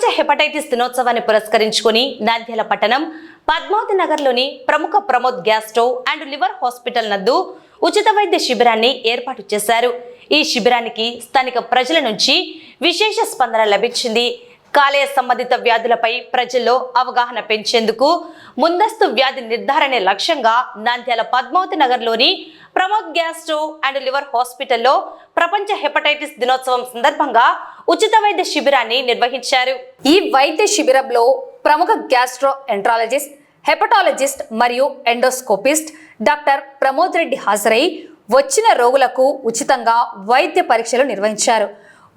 ప్రపంచ హెపటైటిస్ దినోత్సవాన్ని పురస్కరించుకుని నంద్యాల పట్టణం పద్మావతి నగర్లోని ప్రముఖ Pramod gastro and liver hospital నందు ఉచిత వైద్య శిబిరాన్ని ఏర్పాటు చేశారు. ఈ శిబిరానికి స్థానిక ప్రజల నుంచి విశేష స్పందన లభించింది. కాలేయ సంబంధిత వ్యాధులపై ప్రజల్లో అవగాహన పెంచేందుకు ముందస్తు వ్యాధి నిర్ధారణ లక్ష్యంగా నంద్యాల పద్మావతి నగర్లోని ప్రమోద్ గ్యాస్ట్రో అండ్ లివర్ హాస్పిటల్లో ప్రపంచ హెపటైటిస్ దినోత్సవం సందర్భంగా ఉచిత వైద్య శిబిరాన్ని నిర్వహించారు. ఈ వైద్య శిబిరంలో ప్రముఖ గ్యాస్ట్రో ఎంట్రాలజిస్ట్, హెపటాలజిస్ట్ మరియు ఎండోస్కోపిస్ట్ డాక్టర్ ప్రమోద్ రెడ్డి హాజరై వచ్చిన రోగులకు ఉచితంగా వైద్య పరీక్షలు నిర్వహించారు.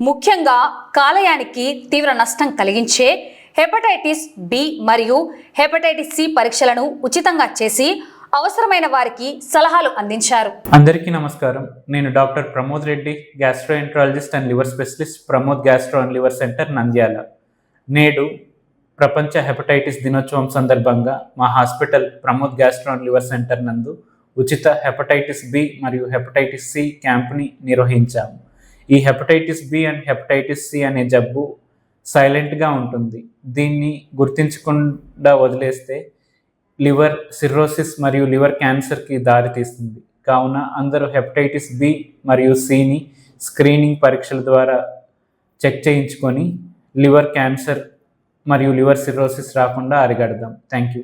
ముఖ్యంగా కాలేయానికి తీవ్ర నష్టం కలిగించే హెపటైటిస్ బి మరియు హెపటైటిస్ సి పరీక్షలను ఉచితంగా చేసి అవసరమైన వారికి సలహాలు అందించారు. అందరికీ నమస్కారం. నేను doctor Pramod Reddy, gastroenterologist and liver specialist, Pramod gastro and liver centre, Nandyal. నేడు ప్రపంచ హెపటైటిస్ దినోత్సవం సందర్భంగా మా hospital Pramod gastro and liver centre నందు ఉచిత హెపటైటిస్ బి మరియు హెపటైటిస్ సి క్యాంప్ని నిర్వహించాము. ఈ hepatitis B and hepatitis C అనే జబ్బు సైలెంట్గా ఉంటుంది. దీన్ని గుర్తించకుండా వదిలేస్తే లివర్ సిర్రోసిస్ మరియు లివర్ క్యాన్సర్కి దారితీస్తుంది. కావున అందరూ హెపటైటిస్ బి మరియు సిని స్క్రీనింగ్ పరీక్షల ద్వారా చెక్ చేయించుకొని లివర్ క్యాన్సర్ మరియు లివర్ సిర్రోసిస్ రాకుండా అరికడదాం. Thank you.